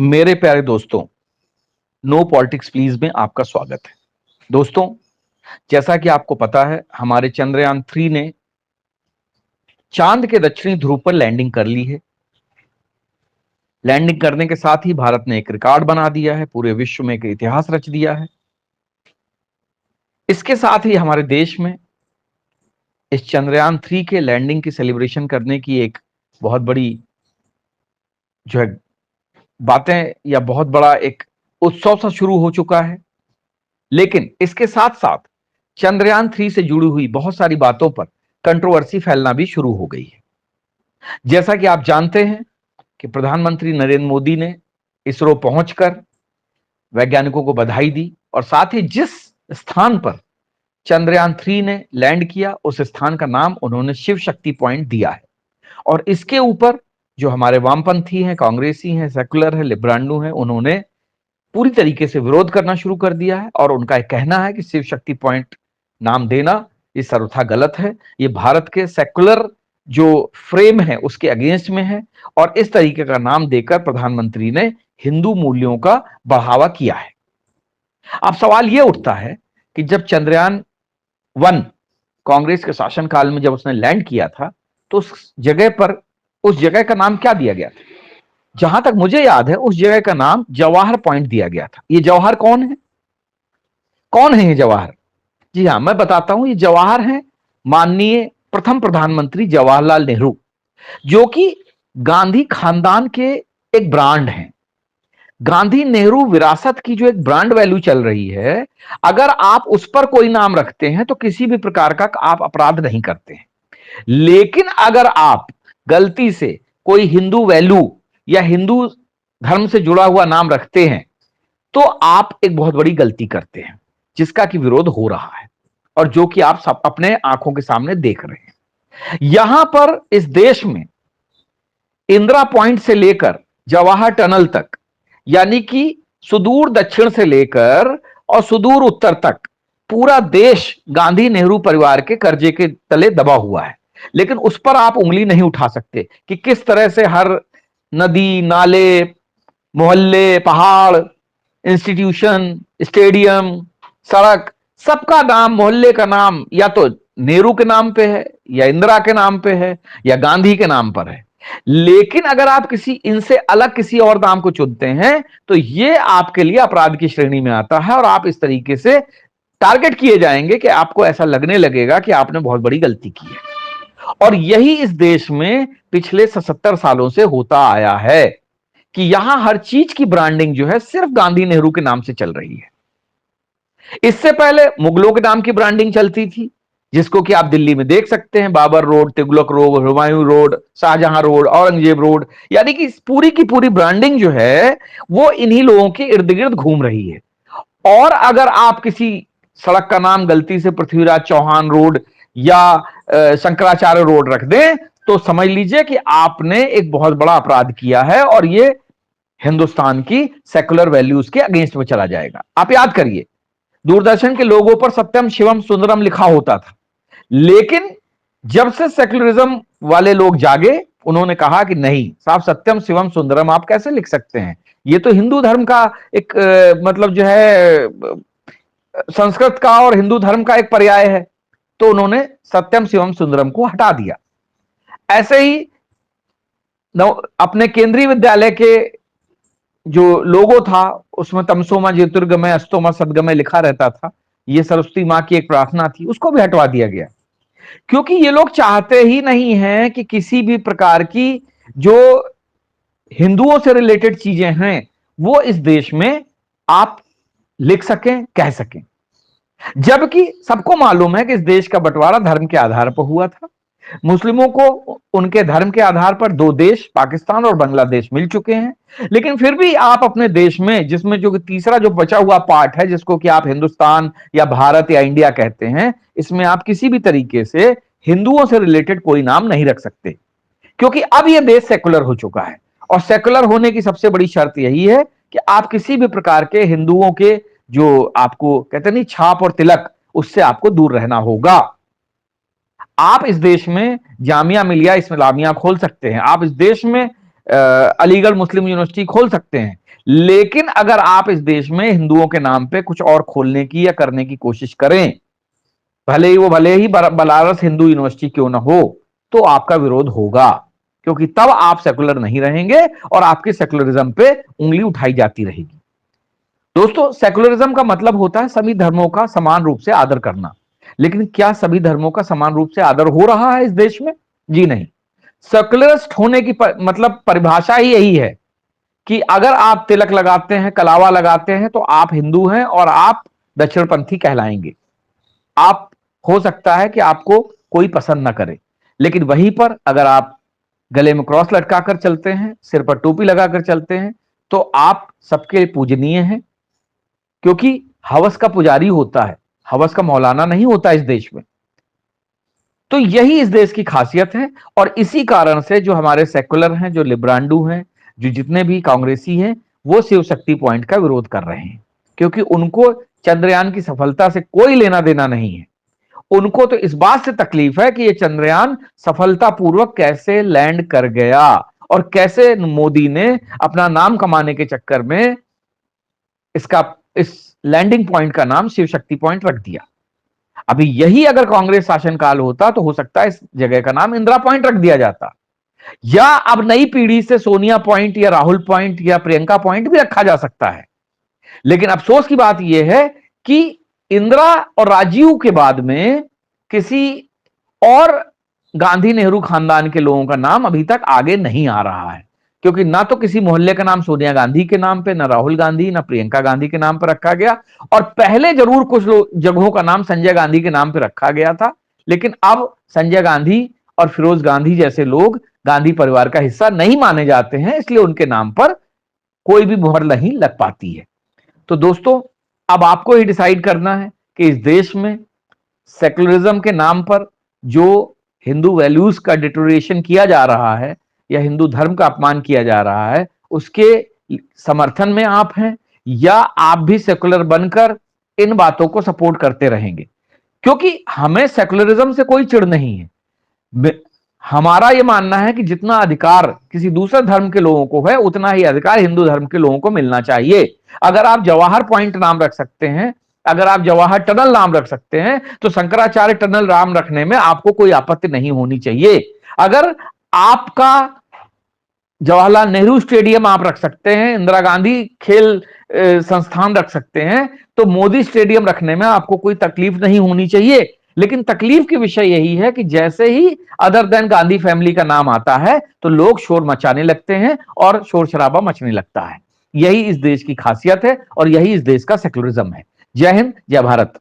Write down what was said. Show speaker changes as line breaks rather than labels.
मेरे प्यारे दोस्तों, नो पॉलिटिक्स प्लीज में आपका स्वागत है। दोस्तों, जैसा कि आपको पता है, हमारे चंद्रयान 3 ने चांद के दक्षिणी ध्रुव पर लैंडिंग कर ली है। लैंडिंग करने के साथ ही भारत ने एक रिकॉर्ड बना दिया है, पूरे विश्व में एक इतिहास रच दिया है। इसके साथ ही हमारे देश में इस चंद्रयान 3 के लैंडिंग की सेलिब्रेशन करने की एक बहुत बड़ी जो है बातें या बहुत बड़ा एक उत्सव सा शुरू हो चुका है। लेकिन इसके साथ साथ चंद्रयान 3 से जुड़ी हुई बहुत सारी बातों पर कंट्रोवर्सी फैलना भी शुरू हो गई है। जैसा कि आप जानते हैं कि प्रधानमंत्री नरेंद्र मोदी ने इसरो पहुंचकर वैज्ञानिकों को बधाई दी और साथ ही जिस स्थान पर चंद्रयान 3 ने लैंड किया उस स्थान का नाम उन्होंने शिव शक्ति पॉइंट दिया है। और इसके ऊपर जो हमारे वामपंथी हैं, कांग्रेसी हैं, सेकुलर है, लिब्रांडू हैं, उन्होंने पूरी तरीके से विरोध करना शुरू कर दिया है। और उनका एक कहना है कि शिव शक्ति पॉइंट नाम देना ये सर्वथा गलत है, ये भारत के सेकुलर जो फ्रेम है उसके अगेंस्ट में है। और इस तरीके का नाम देकर प्रधानमंत्री ने हिंदू मूल्यों का बढ़ावा किया है। अब सवाल यह उठता है कि जब चंद्रयान 1 कांग्रेस के शासनकाल में जब उसने लैंड किया था तो उस जगह का नाम क्या दिया गया था? जहां तक मुझे याद है उस जगह का नाम जवाहर पॉइंट दिया गया था। ये जवाहर कौन है? कौन है ये जवाहर? जी हां, मैं बताता हूं। ये जवाहर हैं माननीय प्रथम प्रधानमंत्री जवाहरलाल नेहरू, जो कि गांधी खानदान के एक ब्रांड हैं। गांधी नेहरू विरासत की जो एक ब्रांड वैल्यू चल रही है, अगर आप उस पर कोई नाम रखते हैं तो किसी भी प्रकार का आप अपराध नहीं करते हैं। लेकिन अगर आप गलती से कोई हिंदू वैल्यू या हिंदू धर्म से जुड़ा हुआ नाम रखते हैं तो आप एक बहुत बड़ी गलती करते हैं, जिसका कि विरोध हो रहा है और जो कि आप सब अपने आंखों के सामने देख रहे हैं। यहां पर इस देश में इंदिरा पॉइंट से लेकर जवाहर टनल तक, यानी कि सुदूर दक्षिण से लेकर और सुदूर उत्तर तक पूरा देश गांधी नेहरू परिवार के कर्जे के तले दबा हुआ है। लेकिन उस पर आप उंगली नहीं उठा सकते कि किस तरह से हर नदी, नाले, मोहल्ले, पहाड़, इंस्टीट्यूशन, स्टेडियम, सड़क, सबका नाम, मोहल्ले का नाम या तो नेहरू के नाम पे है या इंदिरा के नाम पे है या गांधी के नाम पर है। लेकिन अगर आप किसी इनसे अलग किसी और नाम को चुनते हैं तो यह आपके लिए अपराध की श्रेणी में आता है और आप इस तरीके से टारगेट किए जाएंगे कि आपको ऐसा लगने लगेगा कि आपने बहुत बड़ी गलती की है। और यही इस देश में पिछले 77 सालों से होता आया है कि यहां हर चीज की ब्रांडिंग जो है सिर्फ गांधी नेहरू के नाम से चल रही है। इससे पहले मुगलों के नाम की ब्रांडिंग चलती थी, जिसको कि आप दिल्ली में देख सकते हैं, Babar road, Tughlaq road, Humayun road, Shahjahan road, Aurangzeb road. यानी कि पूरी की पूरी ब्रांडिंग जो है वो इन्हीं लोगों के इर्द गिर्द घूम रही है। और अगर आप किसी सड़क का नाम गलती से पृथ्वीराज चौहान रोड या शंकराचार्य रोड रख दें तो समझ लीजिए कि आपने एक बहुत बड़ा अपराध किया है और ये हिंदुस्तान की सेकुलर वैल्यूज के अगेंस्ट में चला जाएगा। आप याद करिए, दूरदर्शन के लोगों पर सत्यम शिवम सुंदरम लिखा होता था, लेकिन जब से सेकुलरिज्म वाले लोग जागे उन्होंने कहा कि नहीं साहब, सत्यम शिवम सुंदरम आप कैसे लिख सकते हैं? ये तो हिंदू धर्म का एक मतलब जो है संस्कृत का और हिंदू धर्म का एक पर्याय है। तो उन्होंने सत्यम शिवम सुंदरम को हटा दिया। ऐसे ही अपने केंद्रीय विद्यालय के जो लोगो था उसमें तमसोमा ज्योतिर्गमय अस्तोमा सद्गमय लिखा रहता था। यह सरस्वती मां की एक प्रार्थना थी, उसको भी हटवा दिया गया, क्योंकि ये लोग चाहते ही नहीं हैं कि किसी भी प्रकार की जो हिंदुओं से रिलेटेड चीजें हैं वो इस देश में आप लिख सकें, कह सकें। जबकि सबको मालूम है कि इस देश का बंटवारा धर्म के आधार पर हुआ था। मुस्लिमों को उनके धर्म के आधार पर दो देश, पाकिस्तान और बांग्लादेश, मिल चुके हैं। लेकिन फिर भी आप अपने देश में, जिसमें जो तीसरा जो बचा हुआ पार्ट है जिसको कि आप हिंदुस्तान या भारत या इंडिया कहते हैं, इसमें आप किसी भी तरीके से हिंदुओं से रिलेटेड कोई नाम नहीं रख सकते, क्योंकि अब यह देश सेकुलर हो चुका है। और सेकुलर होने की सबसे बड़ी शर्त यही है कि आप किसी भी प्रकार के हिंदुओं के जो आपको कहते नहीं छाप और तिलक, उससे आपको दूर रहना होगा। आप इस देश में जामिया मिलिया इस्लामिया खोल सकते हैं, आप इस देश में अलीगढ़ मुस्लिम यूनिवर्सिटी खोल सकते हैं, लेकिन अगर आप इस देश में हिंदुओं के नाम पे कुछ और खोलने की या करने की कोशिश करें, भले ही बनारस हिंदू यूनिवर्सिटी क्यों ना हो, तो आपका विरोध होगा, क्योंकि तब आप सेकुलर नहीं रहेंगे और आपके सेकुलरिज्म पे उंगली उठाई जाती रहेगी। दोस्तों, सेकुलरिज्म का मतलब होता है सभी धर्मों का समान रूप से आदर करना, लेकिन क्या सभी धर्मों का समान रूप से आदर हो रहा है इस देश में? जी नहीं। सेकुलरिस्ट होने की मतलब परिभाषा ही यही है कि अगर आप तिलक लगाते हैं, कलावा लगाते हैं, तो आप हिंदू हैं और आप दक्षिणपंथी कहलाएंगे। आप, हो सकता है कि आपको कोई पसंद ना करे, लेकिन वहीं पर अगर आप गले में क्रॉस लटकाकर चलते हैं, सिर पर टोपी लगाकर चलते हैं, तो आप सबके पूजनीय हैं, क्योंकि हवस का पुजारी होता है, हवस का मौलाना नहीं होता इस देश में। तो यही इस देश की खासियत है, और इसी कारण से जो हमारे सेकुलर हैं, जो लिब्रांडू हैं, जो जितने भी कांग्रेसी हैं, वो शिव शक्ति पॉइंट का विरोध कर रहे हैं, क्योंकि उनको चंद्रयान की सफलता से कोई लेना देना नहीं है। उनको तो इस बात से तकलीफ है कि ये चंद्रयान सफलतापूर्वक कैसे लैंड कर गया और कैसे मोदी ने अपना नाम कमाने के चक्कर में इस लैंडिंग पॉइंट का नाम शिव शक्ति पॉइंट रख दिया। अभी यही अगर कांग्रेस शासनकाल होता तो हो सकता है इस जगह का नाम इंदिरा पॉइंट रख दिया जाता, या अब नई पीढ़ी से सोनिया पॉइंट या राहुल पॉइंट या प्रियंका पॉइंट भी रखा जा सकता है। लेकिन अफसोस की बात यह है कि इंदिरा और राजीव के बाद में किसी और गांधी नेहरू खानदान के लोगों का नाम अभी तक आगे नहीं आ रहा है, क्योंकि ना तो किसी मोहल्ले का नाम सोनिया गांधी के नाम पे, ना राहुल गांधी, ना प्रियंका गांधी के नाम पर रखा गया। और पहले जरूर कुछ जगहों का नाम संजय गांधी के नाम पे रखा गया था, लेकिन अब संजय गांधी और फिरोज गांधी जैसे लोग गांधी परिवार का हिस्सा नहीं माने जाते हैं, इसलिए उनके नाम पर कोई भी मुहर नहीं लग पाती है। तो दोस्तों, अब आपको ही डिसाइड करना है कि इस देश में सेकुलरिज्म के नाम पर जो हिंदू वैल्यूज का डिटोरिएशन किया जा रहा है या हिंदू धर्म का अपमान किया जा रहा है, उसके समर्थन में आप हैं, या आप भी सेकुलर बनकर इन बातों को सपोर्ट करते रहेंगे? क्योंकि हमें सेकुलरिज्म से कोई चिढ़ नहीं है। हमारा यह मानना है कि जितना अधिकार किसी दूसरे धर्म के लोगों को है, उतना ही अधिकार हिंदू धर्म के लोगों को मिलना चाहिए। अगर आप जवाहर पॉइंट नाम रख सकते हैं, अगर आप जवाहर टनल नाम रख सकते हैं, तो शंकराचार्य टनल नाम रखने में आपको कोई आपत्ति नहीं होनी चाहिए। अगर आपका जवाहरलाल नेहरू स्टेडियम आप रख सकते हैं, इंदिरा गांधी खेल संस्थान रख सकते हैं, तो मोदी स्टेडियम रखने में आपको कोई तकलीफ नहीं होनी चाहिए। लेकिन तकलीफ की विषय यही है कि जैसे ही अदर देन गांधी फैमिली का नाम आता है, तो लोग शोर मचाने लगते हैं और शोर शराबा मचने लगता है। यही इस देश की खासियत है और यही इस देश का सेकुलरिज्म है। जय हिंद, जय भारत।